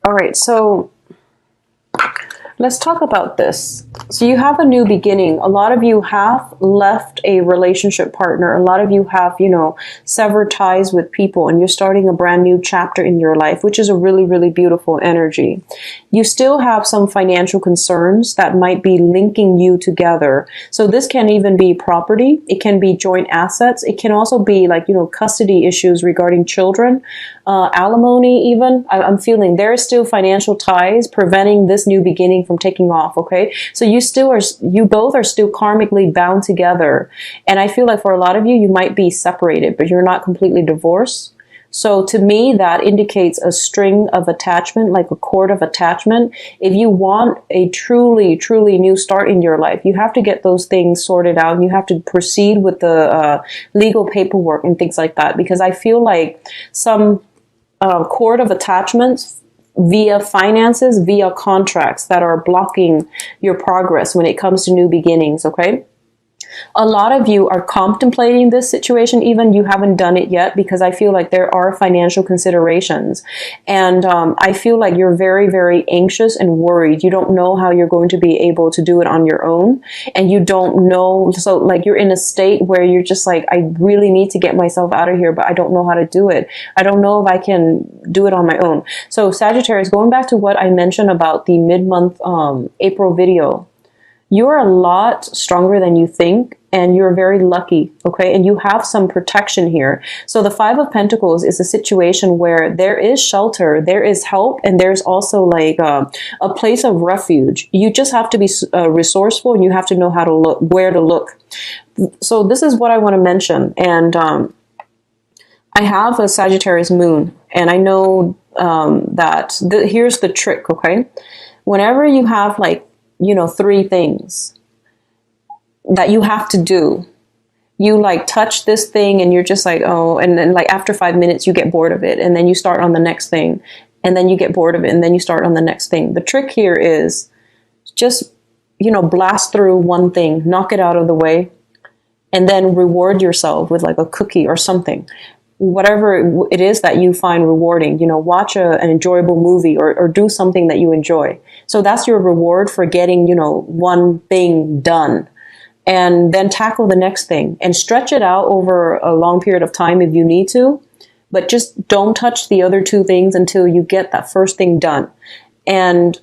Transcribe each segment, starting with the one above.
All right, so let's talk about this. So you have a new beginning. A lot of you have left a relationship partner. A lot of you have, severed ties with people, and you're starting a brand new chapter in your life, which is a really, really beautiful energy. You still have some financial concerns that might be linking you together. So this can even be property. It can be joint assets. It can also be like, custody issues regarding children, alimony even. I'm feeling there are still financial ties preventing this new beginning from taking off. Okay. So you both are still karmically bound together. And I feel like for a lot of you, you might be separated, but you're not completely divorced. So to me, that indicates a string of attachment, like a cord of attachment. If you want a truly, truly new start in your life, you have to get those things sorted out, and you have to proceed with the legal paperwork and things like that. Because I feel like some cord of attachments via finances, via contracts that are blocking your progress when it comes to new beginnings, okay? A lot of you are contemplating this situation, even you haven't done it yet, because I feel like there are financial considerations. And I feel like you're very, very anxious and worried. You don't know how you're going to be able to do it on your own. And you don't know, so like you're in a state where you're just like, I really need to get myself out of here, but I don't know how to do it. I don't know if I can do it on my own. So Sagittarius, going back to what I mentioned about the mid-month April video, you're a lot stronger than you think, and you're very lucky, okay? And you have some protection here. So the Five of Pentacles is a situation where there is shelter, there is help, and there's also like a place of refuge. You just have to be resourceful, and you have to know how to look, where to look. So this is what I want to mention. And I have a Sagittarius moon, and I know that here's the trick, okay? Whenever you have like, three things that you have to do, you like touch this thing and you're just like, oh, and then like after 5 minutes you get bored of it, and then you start on the next thing, and then you get bored of it, and then you start on the next thing. The trick here is just, blast through one thing, knock it out of the way, and then reward yourself with like a cookie or something. Whatever it is that you find rewarding, watch an enjoyable movie or do something that you enjoy. So that's your reward for getting, one thing done. And then tackle the next thing and stretch it out over a long period of time if you need to. But just don't touch the other two things until you get that first thing done. And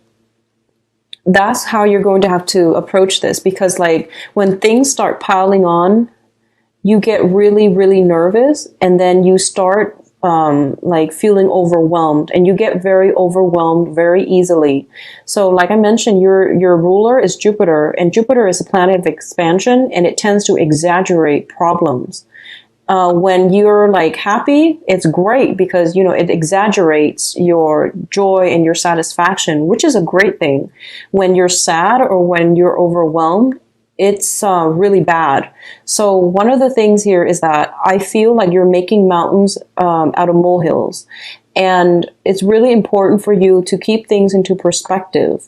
that's how you're going to have to approach this, because like when things start piling on, you get really, really nervous, and then you start like feeling overwhelmed, and you get very overwhelmed very easily. So like I mentioned, your ruler is Jupiter, and Jupiter is a planet of expansion, and it tends to exaggerate problems. When you're like happy, it's great because, it exaggerates your joy and your satisfaction, which is a great thing. When you're sad or when you're overwhelmed, it's really bad. So one of the things here is that I feel like you're making mountains out of molehills. And it's really important for you to keep things into perspective,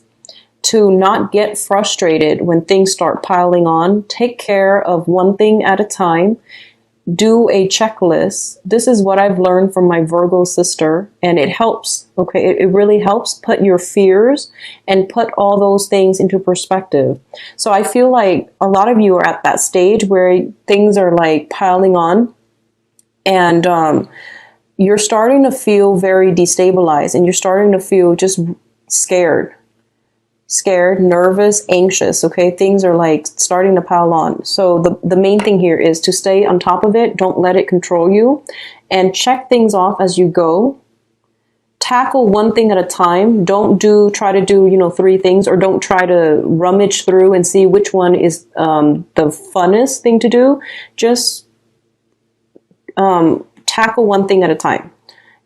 to not get frustrated when things start piling on. Take care of one thing at a time. Do a checklist. This is what I've learned from my Virgo sister, and it helps. Okay, it really helps put your fears and put all those things into perspective. So I feel like a lot of you are at that stage where things are like piling on, and you're starting to feel very destabilized, and you're starting to feel just scared, nervous, anxious, okay? Things are like starting to pile on. So the main thing here is to stay on top of it. Don't let it control you, and check things off as you go. Tackle one thing at a time. Don't try to do, three things, or don't try to rummage through and see which one is the funnest thing to do. Just tackle one thing at a time.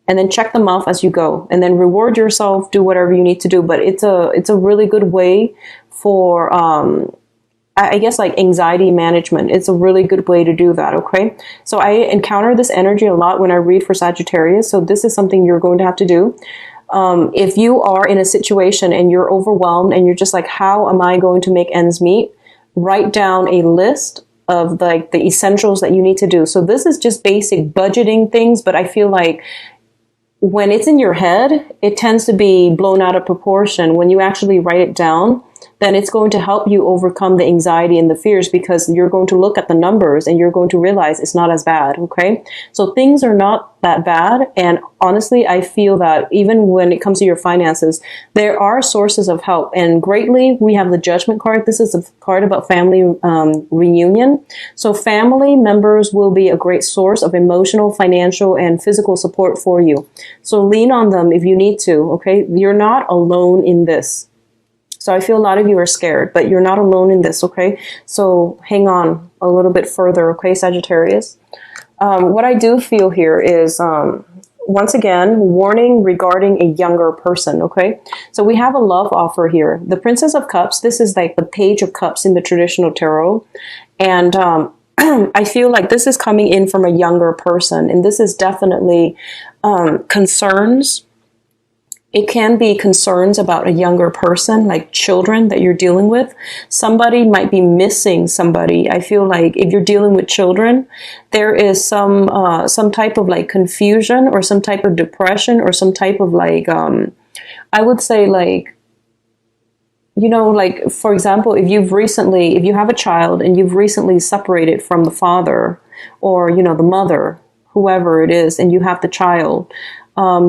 And then check them off as you go, and then reward yourself, do whatever you need to do. But it's a really good way for, I guess, like anxiety management. It's a really good way to do that, okay? So I encounter this energy a lot when I read for Sagittarius, so this is something you're going to have to do. If you are in a situation and you're overwhelmed and you're just like, how am I going to make ends meet? Write down a list of like the essentials that you need to do. So this is just basic budgeting things, but I feel like when it's in your head, it tends to be blown out of proportion. When you actually write it down, then it's going to help you overcome the anxiety and the fears, because you're going to look at the numbers and you're going to realize it's not as bad. Okay. So things are not that bad. And honestly, I feel that even when it comes to your finances, there are sources of help. And greatly, we have the Judgment card. This is a card about family reunion. So family members will be a great source of emotional, financial, and physical support for you. So lean on them if you need to. Okay. You're not alone in this. So I feel a lot of you are scared, but you're not alone in this, okay? So hang on a little bit further, okay, Sagittarius? What I do feel here is, once again, warning regarding a younger person, okay? So we have a love offer here. The Princess of Cups, this is like the Page of Cups in the traditional tarot. And I feel like this is coming in from a younger person. And this is definitely concerns. It can be concerns about a younger person, like children that you're dealing with. Somebody might be missing somebody. I feel like if you're dealing with children, there is some type of like confusion or some type of depression or some type of like, I would say like, you know, like, for example, if you have a child and you've recently separated from the father or, you know, the mother, whoever it is, and you have the child,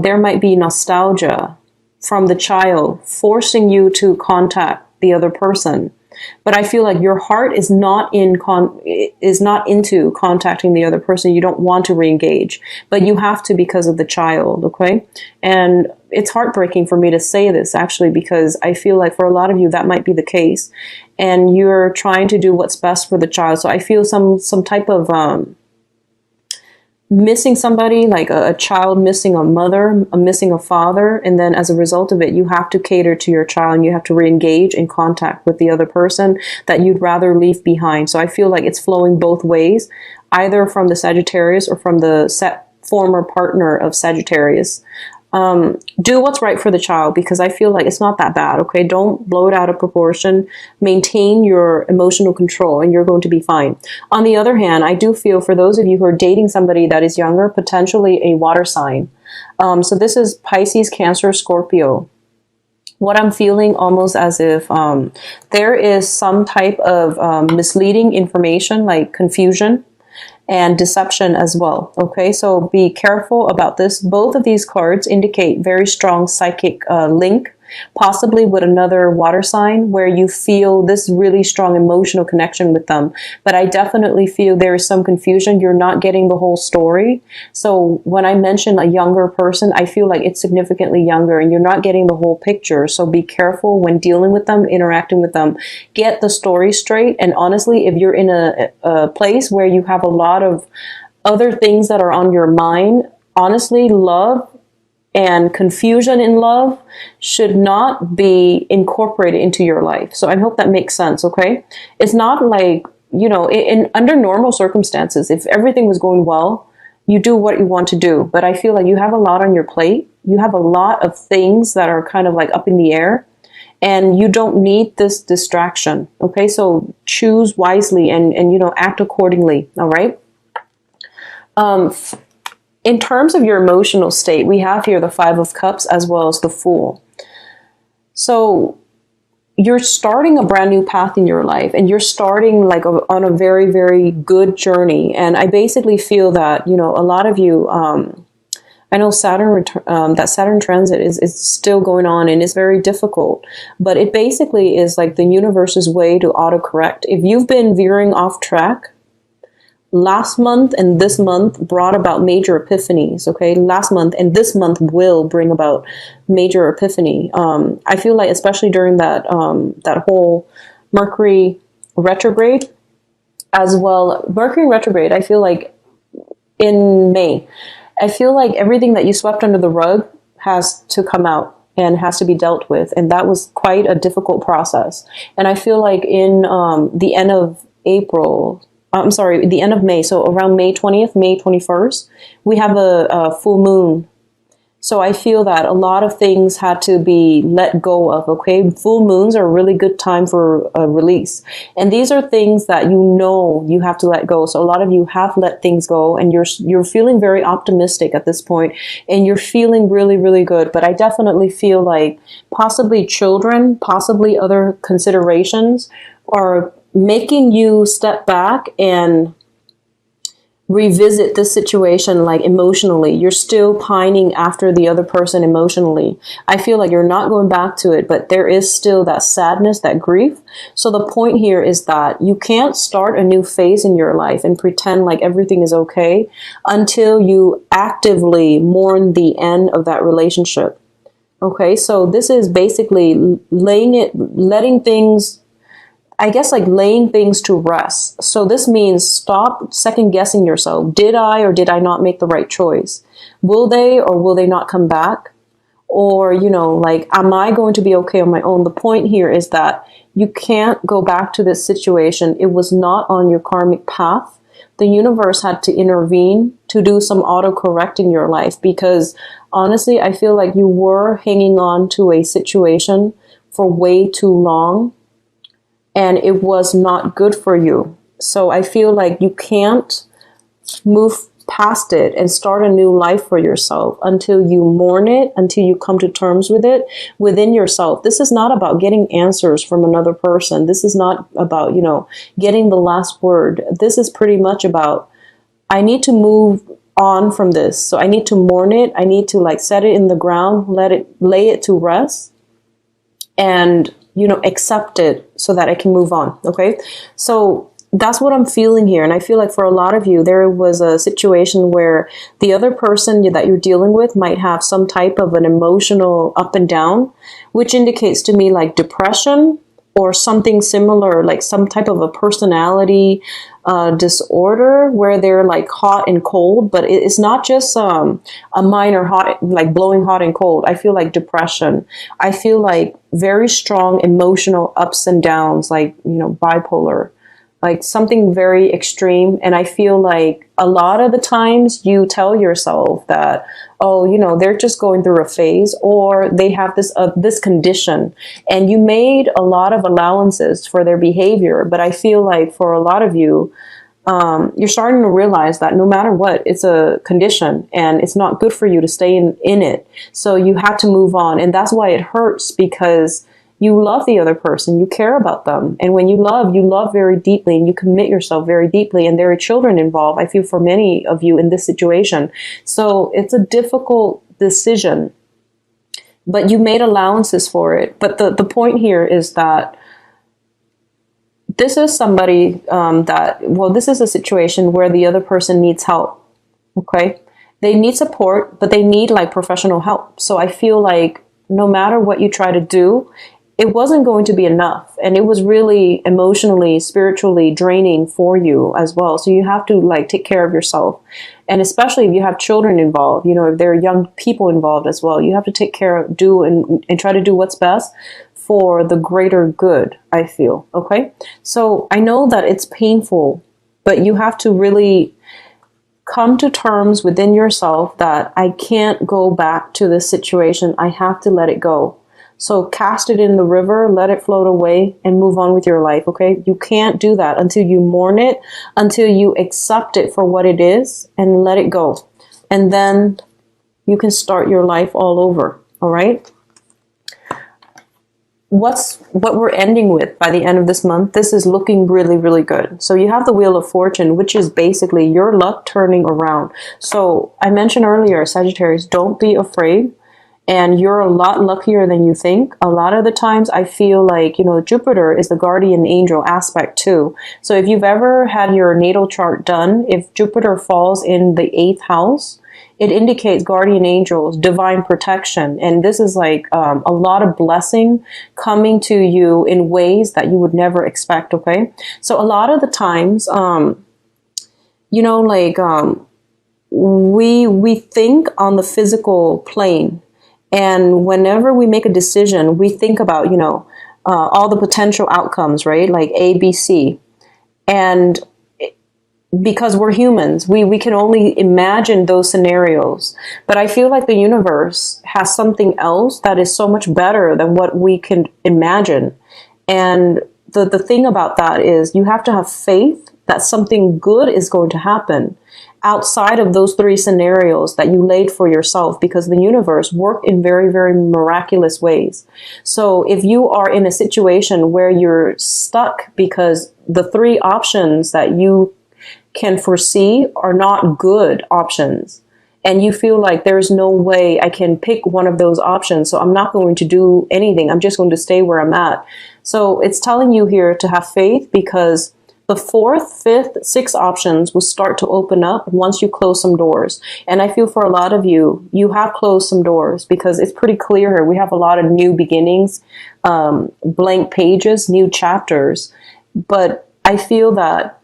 there might be nostalgia from the child forcing you to contact the other person. But I feel like your heart is not into contacting the other person. You don't want to re-engage, but you have to because of the child, okay? And it's heartbreaking for me to say this, actually, because I feel like for a lot of you, that might be the case. And you're trying to do what's best for the child. So I feel some type of missing somebody, like a child missing a mother, missing a father, and then as a result of it, you have to cater to your child and you have to re-engage in contact with the other person that you'd rather leave behind. So I feel like it's flowing both ways, either from the Sagittarius or from the former partner of Sagittarius. Do what's right for the child, because I feel like it's not that bad, okay? Don't blow it out of proportion. Maintain your emotional control and you're going to be fine. On the other hand, I do feel for those of you who are dating somebody that is younger, potentially a water sign. So this is Pisces, Cancer, Scorpio. What I'm feeling almost as if there is some type of misleading information, like confusion and deception as well. Okay, so be careful about this. Both of these cards indicate very strong psychic link, possibly with another water sign where you feel this really strong emotional connection with them. But I definitely feel there is some confusion. You're not getting the whole story. So when I mention a younger person, I feel like it's significantly younger and you're not getting the whole picture. So be careful when dealing with them, interacting with them. Get the story straight. And honestly, if you're in a place where you have a lot of other things that are on your mind, honestly, love and confusion in love should not be incorporated into your life. So I hope that makes sense, okay? It's not like, you know, under normal circumstances, if everything was going well, you do what you want to do. But I feel like you have a lot on your plate. You have a lot of things that are kind of like up in the air. And you don't need this distraction, okay? So choose wisely and you know, act accordingly, all right? In terms of your emotional state, we have here the Five of Cups as well as the Fool. So you're starting a brand new path in your life and you're starting like on a very, very good journey. And I basically feel that, you know, a lot of you, I know that Saturn transit is still going on and it's very difficult, but it basically is like the universe's way to autocorrect. If you've been veering off track, last month and this month brought about major epiphanies, okay? Last month and this month will bring about major epiphany. I feel like especially during that whole Mercury retrograde as well. Mercury retrograde, I feel like in May, I feel like everything that you swept under the rug has to come out and has to be dealt with. And that was quite a difficult process. And I feel like in the end of the end of May, so around May 20th, May 21st, we have a full moon So I feel that a lot of things had to be let go of, okay? Full moons are a really good time for a release. And these are things that you know you have to let go. So a lot of you have let things go, and you're feeling very optimistic at this point, and you're feeling really, really good. But I definitely feel like possibly children, possibly other considerations are making you step back and revisit this situation, like emotionally. You're still pining after the other person emotionally. I feel like you're not going back to it, but there is still that sadness, that grief. So the point here is that you can't start a new phase in your life and pretend like everything is okay until you actively mourn the end of that relationship. Okay, so this is basically letting things, I guess, like laying things to rest. So this means stop second guessing yourself. Did I or did I not make the right choice? Will they or will they not come back? Or, like, am I going to be okay on my own? The point here is that you can't go back to this situation. It was not on your karmic path. The universe had to intervene to do some autocorrect in your life, because honestly, I feel like you were hanging on to a situation for way too long, and it was not good for you. So I feel like you can't move past it and start a new life for yourself until you mourn it, until you come to terms with it within yourself. This is not about getting answers from another person. This is not about, getting the last word. This is pretty much about, I need to move on from this. So I need to mourn it. I need to set it in the ground, lay it to rest, and accept it so that I can move on. Okay. So that's what I'm feeling here. And I feel like for a lot of you, there was a situation where the other person that you're dealing with might have some type of an emotional up and down, which indicates to me like depression or something similar, like some type of a personality disorder where they're like hot and cold, but it's not just a minor hot, like blowing hot and cold. I feel like depression. I feel like very strong emotional ups and downs, like, bipolar, like something very extreme. And I feel like a lot of the times you tell yourself that, oh, they're just going through a phase, or they have this condition, and you made a lot of allowances for their behavior. But I feel like for a lot of you, you're starting to realize that no matter what, it's a condition and it's not good for you to stay in it. So you have to move on. And that's why it hurts, because you love the other person, you care about them. And when you love very deeply, and you commit yourself very deeply, and there are children involved, I feel, for many of you in this situation. So it's a difficult decision, but you made allowances for it. But the point here is that this is somebody this is a situation where the other person needs help. Okay. They need support, but they need professional help. So I feel like no matter what you try to do, it wasn't going to be enough. And it was really emotionally, spiritually draining for you as well. So you have to take care of yourself. And especially if you have children involved, if there are young people involved as well, you have to take care of, and try to do what's best for the greater good, I feel. Okay. So I know that it's painful, but you have to really come to terms within yourself that I can't go back to this situation. I have to let it go. So cast it in the river, let it float away, and move on with your life, okay? You can't do that until you mourn it, until you accept it for what it is, and let it go. And then you can start your life all over, all right? What we're ending with by the end of this month, this is looking really, really good. So you have the Wheel of Fortune, which is basically your luck turning around. So I mentioned earlier, Sagittarius, don't be afraid. And you're a lot luckier than you think. A lot of the times I feel like, Jupiter is the guardian angel aspect too. So if you've ever had your natal chart done, if Jupiter falls in the 8th house, it indicates guardian angels, divine protection. And this is a lot of blessing coming to you in ways that you would never expect, okay? So a lot of the times, we think on the physical plane. And whenever we make a decision, we think about, all the potential outcomes, right? Like A, B, C. And because we're humans, we can only imagine those scenarios. But I feel like the universe has something else that is so much better than what we can imagine. And the thing about that is you have to have faith that something good is going to happen outside of those three scenarios that you laid for yourself, because the universe works in very, very miraculous ways. So if you are in a situation where you're stuck because the three options that you can foresee are not good options, and you feel like there's no way I can pick one of those options, so I'm not going to do anything, I'm just going to stay where I'm at. So it's telling you here to have faith, because the fourth, fifth, sixth options will start to open up once you close some doors. And I feel for a lot of you, you have closed some doors, because it's pretty clear here. We have a lot of new beginnings, blank pages, new chapters. But I feel that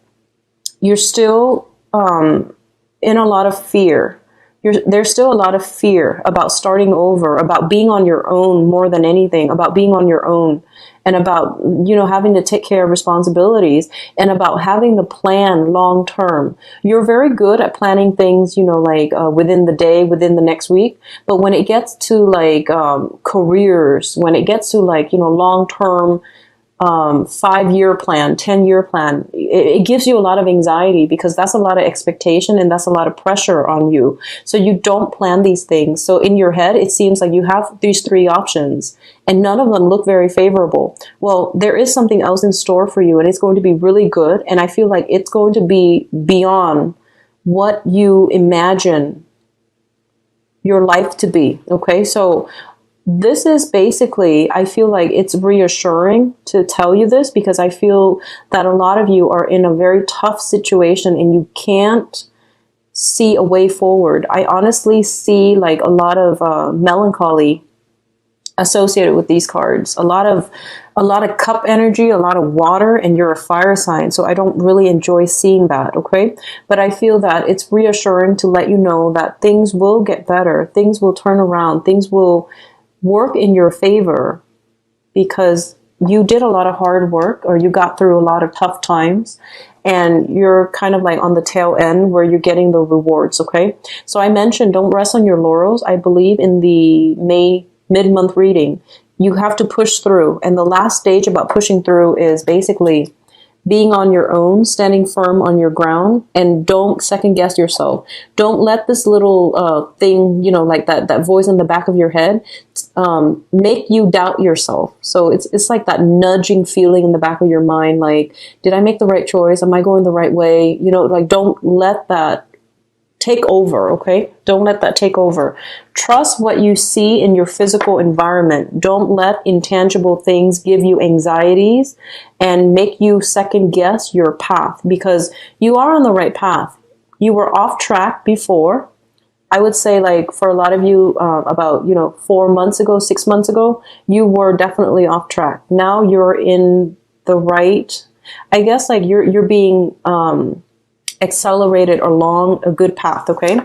you're still in a lot of fear. There's still a lot of fear about starting over, about being on your own more than anything, about being on your own, and about, having to take care of responsibilities, and about having to plan long term. You're very good at planning things, within the day, within the next week. But when it gets to careers, when it gets to long term, 5-year plan, 10-year plan, it gives you a lot of anxiety, because that's a lot of expectation and that's a lot of pressure on you. So you don't plan these things. So in your head, it seems like you have these three options and none of them look very favorable. Well, there is something else in store for you, and it's going to be really good. And I feel like it's going to be beyond what you imagine your life to be. Okay. So this is basically, I feel like it's reassuring to tell you this, because I feel that a lot of you are in a very tough situation and you can't see a way forward. I honestly see a lot of melancholy associated with these cards. A lot of cup energy, a lot of water, and you're a fire sign. So I don't really enjoy seeing that. Okay. But I feel that it's reassuring to let you know that things will get better. Things will turn around. Things will work in your favor, because you did a lot of hard work, or you got through a lot of tough times, and you're kind of on the tail end where you're getting the rewards. Okay. So I mentioned, don't rest on your laurels. I believe in the May mid-month reading, you have to push through. And the last stage about pushing through is basically being on your own, standing firm on your ground, and don't second guess yourself. Don't let this little thing, that voice in the back of your head, make you doubt yourself. So it's like that nudging feeling in the back of your mind, did I make the right choice? Am I going the right way? Don't let that take over, okay? Don't let that take over. Trust what you see in your physical environment. Don't let intangible things give you anxieties and make you second guess your path, because you are on the right path. You were off track before. I would say for a lot of you, about, 4 months ago, 6 months ago, you were definitely off track. Now you're in the right, I guess you're being, accelerated along a good path. Okay.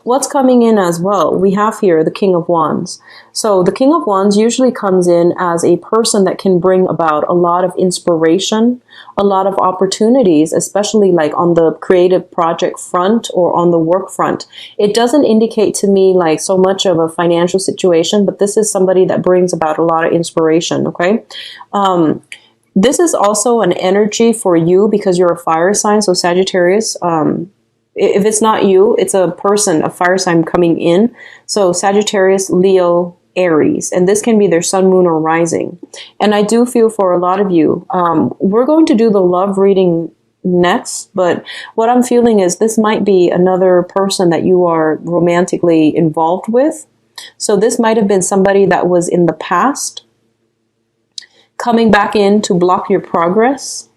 What's coming in as well? We have here the King of Wands. So the King of Wands usually comes in as a person that can bring about a lot of inspiration, a lot of opportunities, especially on the creative project front or on the work front. It doesn't indicate to me so much of a financial situation, but this is somebody that brings about a lot of inspiration. Okay. This is also an energy for you, because you're a fire sign. So Sagittarius, if it's not you, it's a person, a fire sign coming in. So Sagittarius, Leo, Aries, and this can be their sun, moon, or rising. And I do feel for a lot of you, we're going to do the love reading next, but what I'm feeling is this might be another person that you are romantically involved with. So this might have been somebody that was in the past, coming back in to block your progress.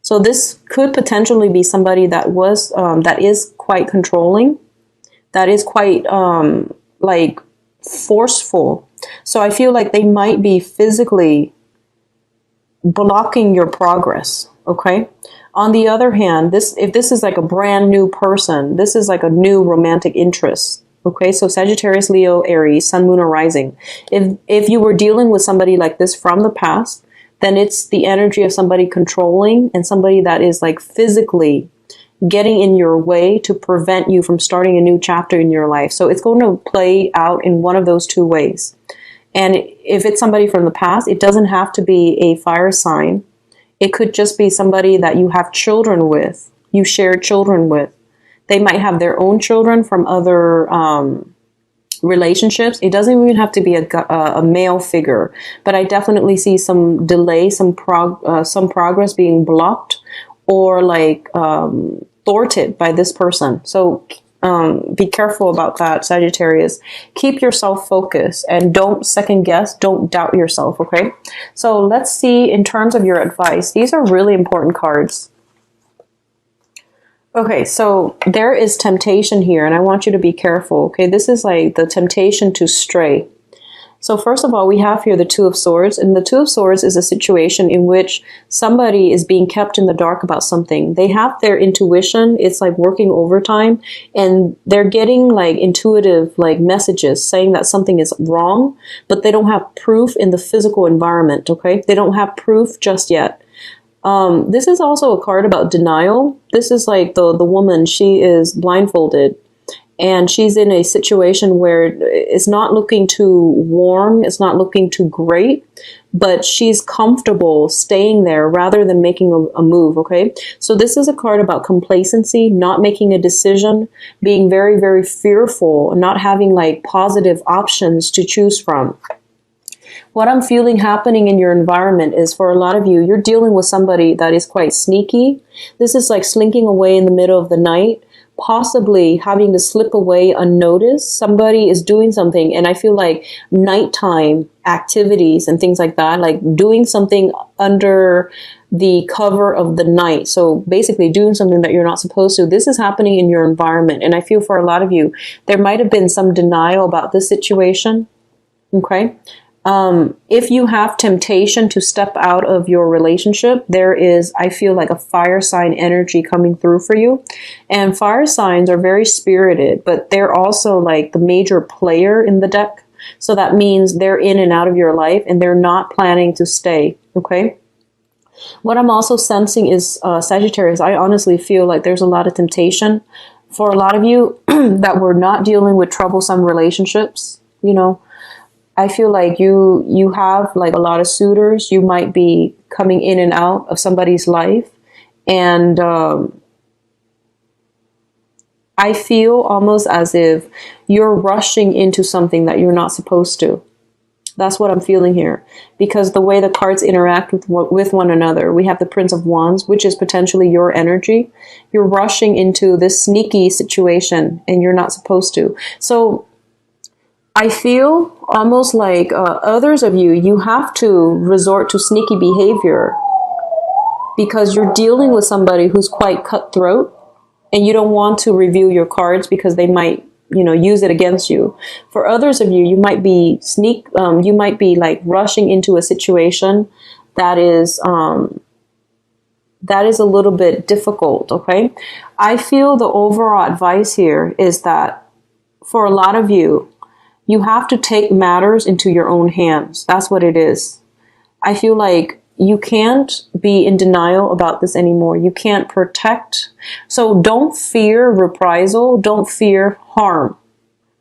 So this could potentially be somebody that was, that is quite controlling, that is quite, forceful. So I feel like they might be physically blocking your progress. Okay. On the other hand, if this is a brand new person, this is a new romantic interest. Okay, so Sagittarius, Leo, Aries, sun, moon, or rising. If you were dealing with somebody like this from the past, then it's the energy of somebody controlling and somebody that is physically, getting in your way to prevent you from starting a new chapter in your life. So it's going to play out in one of those two ways. And if it's somebody from the past, it doesn't have to be a fire sign. It could just be somebody that you have children with, you share children with. They might have their own children from other relationships. It doesn't even have to be a male figure, but I definitely see some delay, some progress being blocked or like thwarted by this person. So be careful about that, Sagittarius. Keep yourself focused and don't second guess, don't doubt yourself, okay? So let's see in terms of your advice. These are really important cards. Okay, so there is temptation here, and I want you to be careful, okay? This is like the temptation to stray. So first of all, we have here the Two of Swords, and the Two of Swords is a situation in which somebody is being kept in the dark about something. They have their intuition, it's like working overtime, and they're getting like intuitive like messages saying that something is wrong, but they don't have proof in the physical environment, okay? They don't have proof just yet. This is also a card about denial. This is like the woman, she is blindfolded and she's in a situation where it's not looking too warm, it's not looking too great, but she's comfortable staying there rather than making a move, okay? So this is a card about complacency, not making a decision, being very, very fearful, not having like positive options to choose from. What I'm feeling happening in your environment is for a lot of you, you're dealing with somebody that is quite sneaky. This is like slinking away in the middle of the night, possibly having to slip away unnoticed. Somebody is doing something, and I feel like nighttime activities and things like that, like doing something under the cover of the night. So basically doing something that you're not supposed to. This is happening in your environment. And I feel for a lot of you, there might have been some denial about this situation. Okay. If you have temptation to step out of your relationship, there is, I feel like a fire sign energy coming through for you. And fire signs are very spirited, but they're also like the major player in the deck. So that means they're in and out of your life and they're not planning to stay. Okay. What I'm also sensing is, Sagittarius, I honestly feel like there's a lot of temptation for a lot of you that we're not dealing with troublesome relationships, you know. I feel like you have like a lot of suitors. You might be coming in and out of somebody's life. And I feel almost as if you're rushing into something that you're not supposed to. That's what I'm feeling here. Because the way the cards interact with one another, we have the Prince of Wands, which is potentially your energy. You're rushing into this sneaky situation and you're not supposed to. So I feel almost like others of you, you have to resort to sneaky behavior because you're dealing with somebody who's quite cutthroat and you don't want to reveal your cards because they might, you know, use it against you. For others of you, you might be you might be like rushing into a situation that is a little bit difficult, okay? I feel the overall advice here is that for a lot of you, you have to take matters into your own hands. That's what it is. I feel like you can't be in denial about this anymore. You can't protect. So don't fear reprisal. Don't fear harm.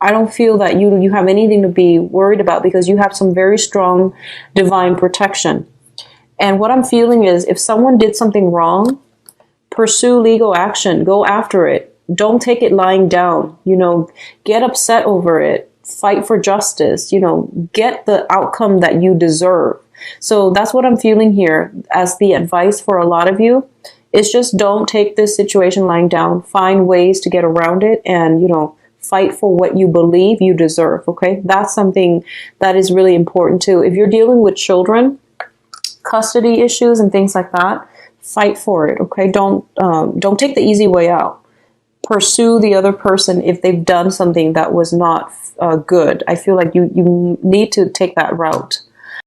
I don't feel that you have anything to be worried about because you have some very strong divine protection. And what I'm feeling is if someone did something wrong, pursue legal action. Go after it. Don't take it lying down. You know, get upset over it. Fight for justice, you know, get the outcome that you deserve. So that's what I'm feeling here as the advice for a lot of you is just don't take this situation lying down. Find ways to get around it and, you know, fight for what you believe you deserve. Okay. That's something that is really important too. If you're dealing with children, custody issues and things like that, fight for it. Okay. Don't take the easy way out. Pursue the other person if they've done something that was not good. I feel like you need to take that route.